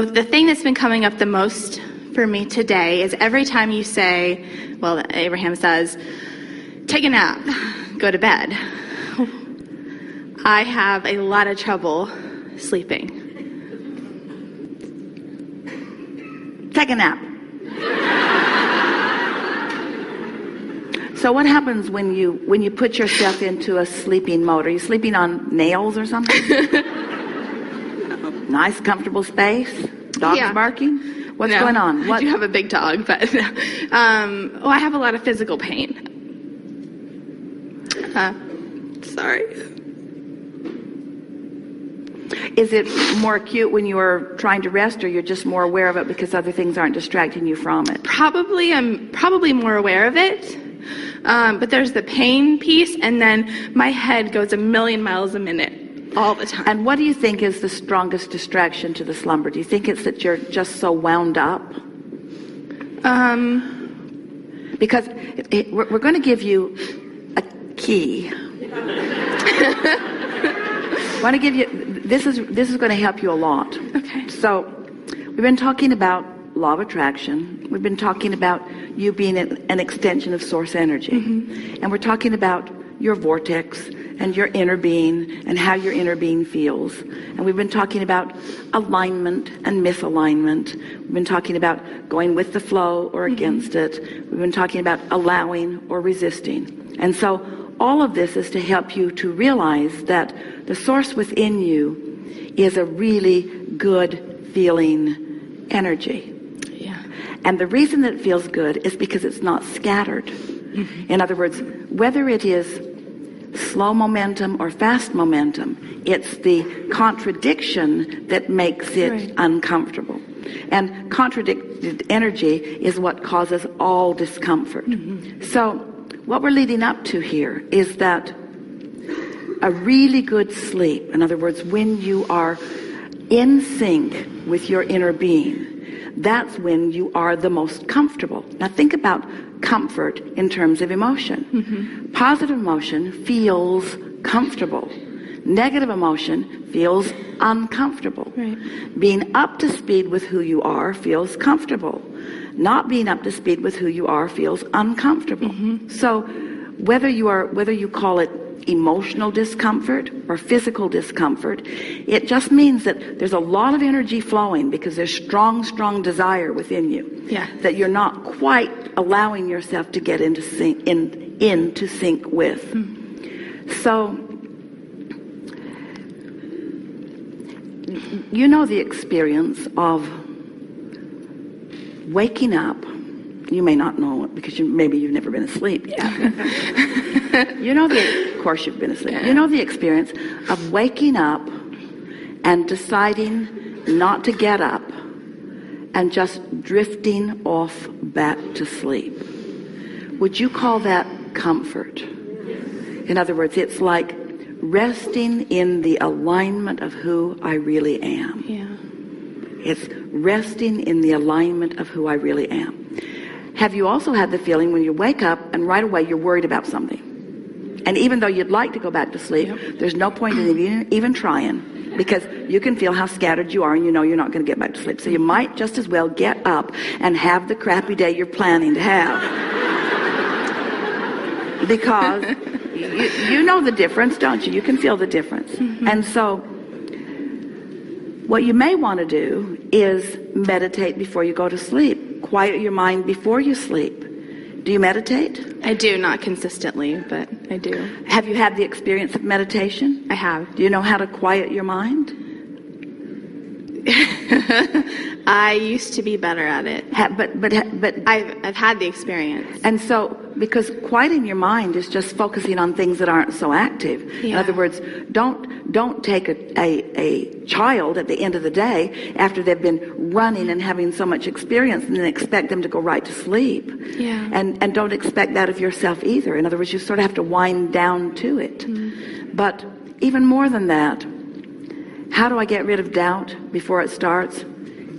the thing that's been coming up the most for me today is every time you say, well, Abraham says, take a nap, go to bed. I have a lot of trouble sleeping. Take a nap. So what happens when you put yourself into a sleeping mode? Are you sleeping on nails or something? Nice, comfortable space? Dogs barking? What's going on? I do have a big dog, but I have a lot of physical pain. Sorry. Is it more acute when you are trying to rest, or you're just more aware of it because other things aren't distracting you from it? I'm probably more aware of it. But there's the pain piece, and then my head goes a million miles a minute all the time. And what do you think is the strongest distraction to the slumber? Do you think it's that you're just so wound up? Because we're going to give you a key. I want to give you, this is going to help you a lot. Okay. So we've been talking about law of attraction. We've been talking about you being an extension of source energy. Mm-hmm. And we're talking about your vortex and your inner being and how your inner being feels. And we've been talking about alignment and misalignment. We've been talking about going with the flow or against it. We've been talking about allowing or resisting. And so all of this is to help you to realize that the source within you is a really good feeling energy. Yeah. And the reason that it feels good is because it's not scattered. Mm-hmm. In other words, whether it is slow momentum or fast momentum, it's the contradiction that makes it uncomfortable. And contradicted energy is what causes all discomfort. Mm-hmm. So what we're leading up to here is that a really good sleep, in other words, when you are in sync with your inner being, that's when you are the most comfortable. Now think about comfort in terms of emotion. Mm-hmm. Positive emotion feels comfortable. Negative emotion feels uncomfortable. Right. Being up to speed with who you are feels comfortable. Not being up to speed with who you are feels uncomfortable. Mm-hmm. So whether you call it emotional discomfort or physical discomfort, it just means that there's a lot of energy flowing because there's strong desire within you. Yeah. That you're not quite allowing yourself to get into sync with. Mm-hmm. So you know the experience of waking up. You may not know it because maybe you've never been asleep yet. Of course you've been asleep. You know the experience of waking up and deciding not to get up and just drifting off back to sleep. Would you call that comfort? In other words, it's like resting in the alignment of who I really am. Yeah. It's resting in the alignment of who I really am. Have you also had the feeling when you wake up and right away you're worried about something? And even though you'd like to go back to sleep, there's no point in even trying because you can feel how scattered you are and you know you're not going to get back to sleep. So you might just as well get up and have the crappy day you're planning to have. Because you know the difference, don't you? You can feel the difference. Mm-hmm. And so what you may want to do is meditate before you go to sleep. Quiet your mind before you sleep. Do you meditate? I do, not consistently, but I do. Have you had the experience of meditation? I have. Do you know how to quiet your mind? I used to be better at it. But I've had the experience. And so, because quieting your mind is just focusing on things that aren't so active. Yeah. In other words, don't take a child at the end of the day after they've been running and having so much experience and then expect them to go right to sleep. Yeah. And don't expect that of yourself either. In other words, you sort of have to wind down to it. Mm. But even more than that, how do I get rid of doubt before it starts?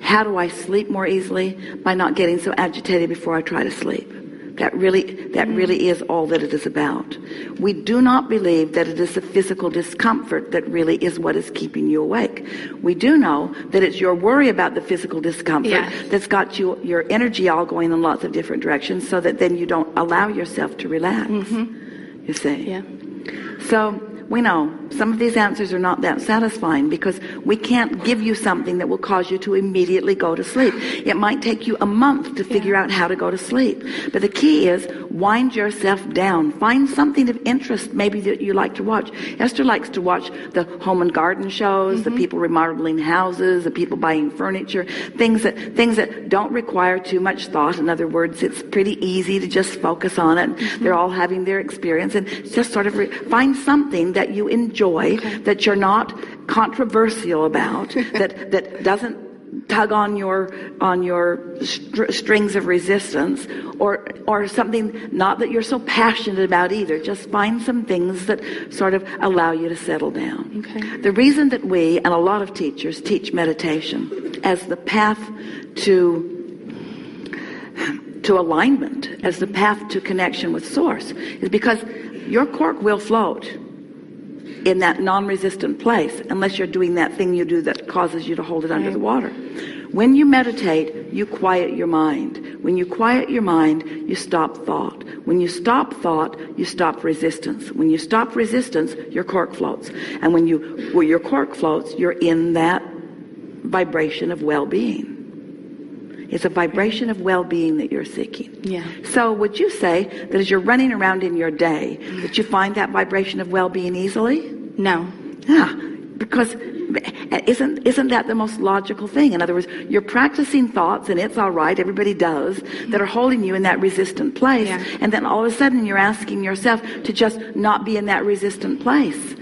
How do I sleep more easily? By not getting so agitated before I try to sleep. That really is all that it is about. We do not believe that it is the physical discomfort that really is what is keeping you awake. We do know that it's your worry about the physical discomfort that's got your energy all going in lots of different directions, so that then you don't allow yourself to relax. You see? Yeah. So we know some of these answers are not that satisfying, because we can't give you something that will cause you to immediately go to sleep. It might take you a month to figure out how to go to sleep. But the key is, wind yourself down. Find something of interest maybe that you like to watch. Esther likes to watch the home and garden shows, the people remodeling houses, the people buying furniture, things that don't require too much thought. In other words, it's pretty easy to just focus on it. They're all having their experience, and just sort of find something that you enjoy, that you're not controversial about, that doesn't tug on your strings of resistance, or something not that you're so passionate about either. Just find some things that sort of allow you to settle down. The reason that we and a lot of teachers teach meditation as the path to alignment, as the path to connection with Source, is because your cork will float in that non-resistant place, unless you're doing that thing you do that causes you to hold it under the water. When you meditate, you quiet your mind. When you quiet your mind, you stop thought. When you stop thought, you stop resistance. When you stop resistance, your cork floats. And when your cork floats, you're in that vibration of well-being. It's a vibration of well-being that you're seeking. Yeah. So would you say that as you're running around in your day, that you find that vibration of well-being easily? No. Yeah, because isn't that the most logical thing? In other words, you're practicing thoughts, and it's all right, everybody does, that are holding you in that resistant place. And then all of a sudden you're asking yourself to just not be in that resistant place.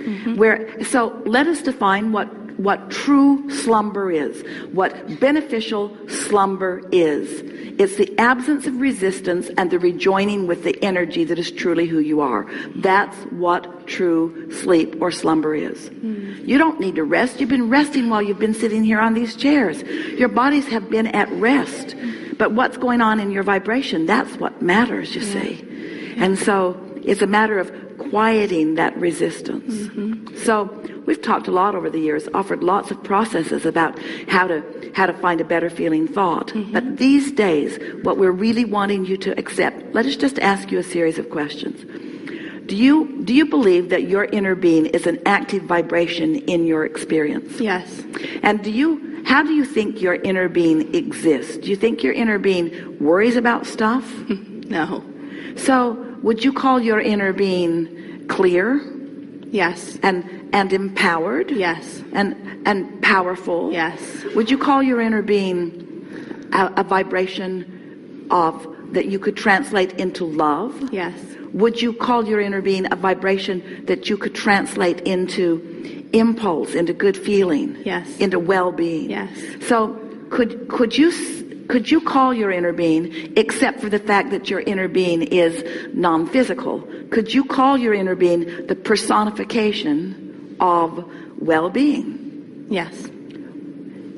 So let us define what true slumber is, what beneficial slumber is. It's the absence of resistance and the rejoining with the energy that is truly who you are. That's what true sleep or slumber is. You don't need to rest. You've been resting while you've been sitting here on these chairs. Your bodies have been at rest. But what's going on in your vibration, that's what matters, you see. And so it's a matter of quieting that resistance. So we've talked a lot over the years, offered lots of processes about how to find a better feeling thought. But these days, what we're really wanting you to accept, let us just ask you a series of questions. Do you believe that your inner being is an active vibration in your experience? Yes. And how do you think your inner being exists? Do you think your inner being worries about stuff? No. So would you call your inner being clear? Yes. And empowered? Yes. And powerful? Yes. Would you call your inner being a vibration that you could translate into love? Yes. Would you call your inner being a vibration that you could translate into impulse, into good feeling? Yes. Into well-being? Yes. So could you call your inner being, except for the fact that your inner being is non-physical, could you call your inner being the personification of well-being? Yes.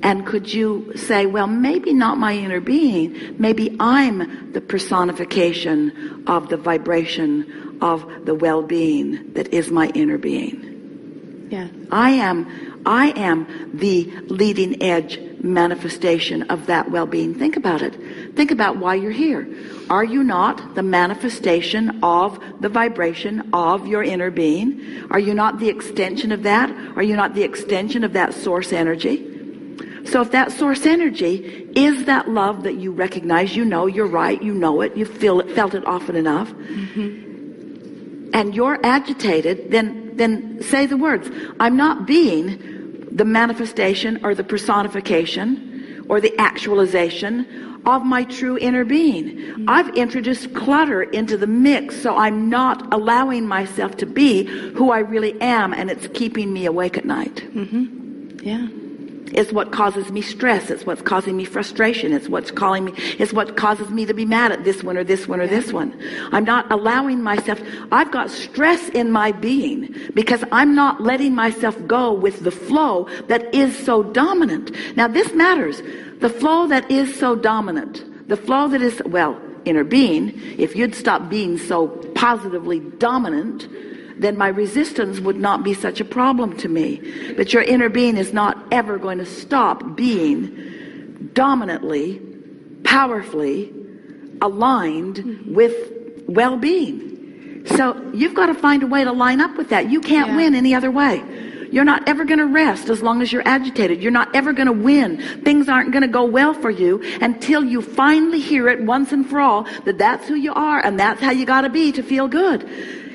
And could you say, well, maybe not my inner being, maybe I'm the personification of the vibration of the well-being that is my inner being. Yeah. I am the leading edge manifestation of that well-being. Think about it. Think about why you're here. Are you not the manifestation of the vibration of your inner being? Are you not the extension of that? Are you not the extension of that source energy? So if that source energy is that love that you recognize, you know you're right, you know it, you felt it often enough, and you're agitated, then say the words, I'm not being the manifestation or the personification or the actualization of my true inner being. I've introduced clutter into the mix, so I'm not allowing myself to be who I really am, and it's keeping me awake at night. Yeah. It's what causes me stress. It's what's causing me frustration. It's what causes me to be mad at this one or this one or this one. I'm not allowing myself. I've got stress in my being because I'm not letting myself go with the flow that is so dominant. Now this matters. The flow that is so dominant. The flow that is, well, inner being, if you'd stop being so positively dominant, then my resistance would not be such a problem to me. But your inner being is not ever going to stop being dominantly, powerfully aligned with well-being. So you've got to find a way to line up with that. You can't win any other way. You're not ever going to rest as long as you're agitated. You're not ever going to win. Things aren't going to go well for you until you finally hear it once and for all that that's who you are and that's how you got to be to feel good.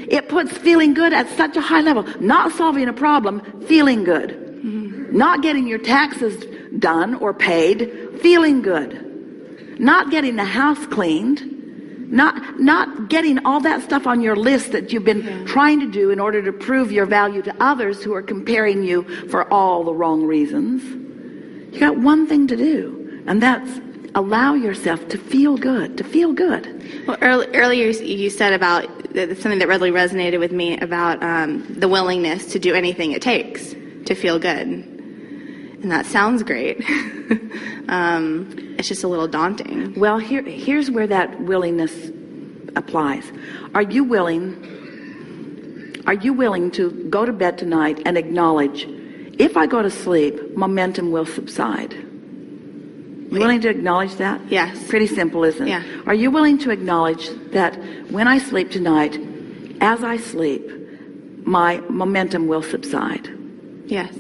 It puts feeling good at such a high level. Not solving a problem, feeling good. Mm-hmm. Not getting your taxes done or paid, feeling good. Not getting the house cleaned. Not getting all that stuff on your list that you've been trying to do in order to prove your value to others who are comparing you for all the wrong reasons. You got one thing to do, and that's allow yourself to feel good, to feel good. Well, earlier you said about something that really resonated with me about the willingness to do anything it takes to feel good. And that sounds great. It's just a little daunting. Well, here's where that willingness applies. Are you willing to go to bed tonight and acknowledge, if I go to sleep, momentum will subside? You willing to acknowledge that? Yes. Pretty simple, isn't it? Yeah. Are you willing to acknowledge that when I sleep tonight, as I sleep, my momentum will subside? Yes.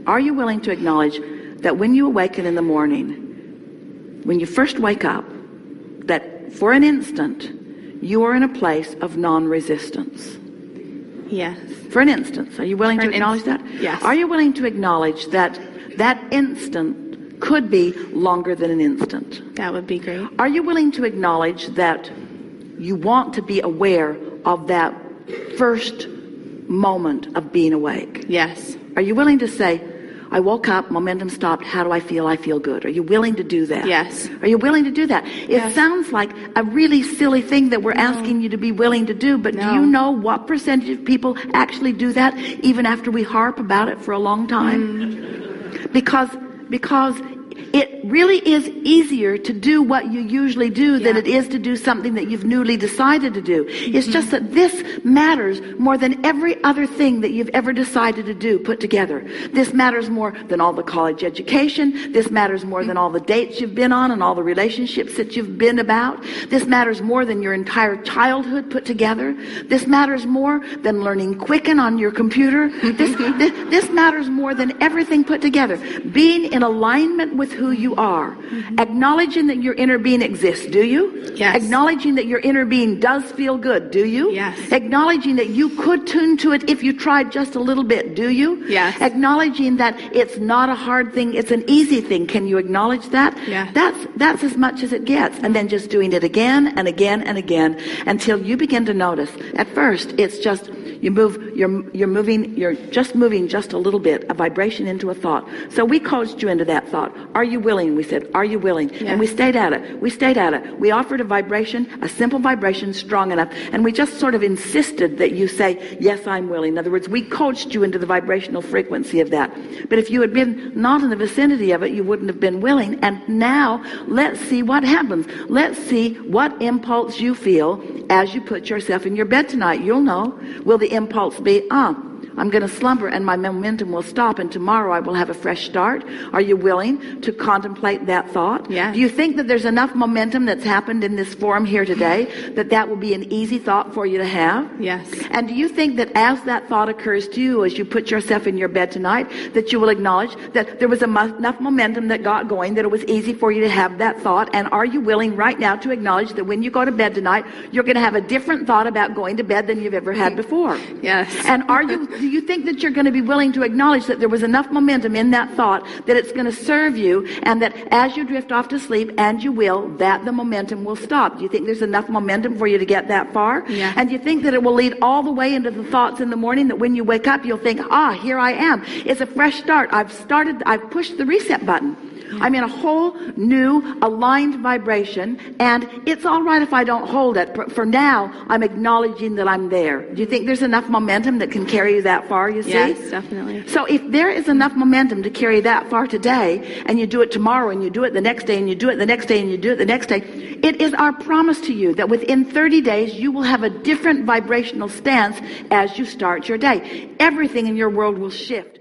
Are you willing to acknowledge that when you awaken in the morning, when you first wake up, that for an instant, you are in a place of non-resistance? Yes. For an instance. Are you willing to acknowledge that? Yes. Are you willing to acknowledge that that instant could be longer than an instant? That would be great. Are you willing to acknowledge that you want to be aware of that first moment of being awake? Yes. Are you willing to say, I woke up, momentum stopped, how do I feel? I feel good. Are you willing to do that? Yes. Are you willing to do that? It sounds like a really silly thing that we're asking you to be willing to do, but do you know what percentage of people actually do that even after we harp about it for a long time? Because it really is easier to do what you usually do than it is to do something that you've newly decided to do. It's just that this matters more than every other thing that you've ever decided to do put together. This matters more than all the college education. This matters more than all the dates you've been on and all the relationships that you've been about. This matters more than your entire childhood put together. This matters more than learning Quicken on your computer. This matters more than everything put together. Being in alignment with who you are. Acknowledging that your inner being exists. Do you? Yes. Acknowledging that your inner being does feel good. Do you? Yes. Acknowledging that you could tune to it if you tried just a little bit. Do you? Yes. Acknowledging that it's not a hard thing, it's an easy thing. Can you acknowledge that? Yeah. That's as much as it gets. And then just doing it again and again and again until you begin to notice. At first, it's just you're just moving just a little bit, a vibration into a thought. So we coached you into that thought. Are you willing? We said, are you willing? Yeah. And we stayed at it. We offered a vibration, a simple vibration, strong enough, and we just sort of insisted that you say, yes, I'm willing. In other words, we coached you into the vibrational frequency of that. But if you had been not in the vicinity of it, you wouldn't have been willing. And now, let's see what happens. Let's see what impulse you feel as you put yourself in your bed tonight. You'll know. Will the impulse be, I'm going to slumber and my momentum will stop and tomorrow I will have a fresh start? Are you willing to contemplate that thought? Yeah. Do you think that there's enough momentum that's happened in this forum here today that will be an easy thought for you to have? Yes. And do you think that as that thought occurs to you, as you put yourself in your bed tonight, that you will acknowledge that there was enough momentum that got going, that it was easy for you to have that thought? And are you willing right now to acknowledge that when you go to bed tonight, you're going to have a different thought about going to bed than you've ever had before? Yes. And do you think that you're going to be willing to acknowledge that there was enough momentum in that thought that it's going to serve you, and that as you drift off to sleep, and you will, that the momentum will stop? Do you think there's enough momentum for you to get that far? Yeah. And do you think that it will lead all the way into the thoughts in the morning, that when you wake up, you'll think, here I am. It's a fresh start. I've pushed the reset button. I'm in a whole new aligned vibration, and it's all right if I don't hold it. For now, I'm acknowledging that I'm there. Do you think there's enough momentum that can carry you that that far, you see? Yes, definitely. So if there is enough momentum to carry that far today, and you do it tomorrow, and you do it the next day, and you do it the next day, and you do it the next day, it is our promise to you that within 30 days, you will have a different vibrational stance as you start your day. Everything in your world will shift.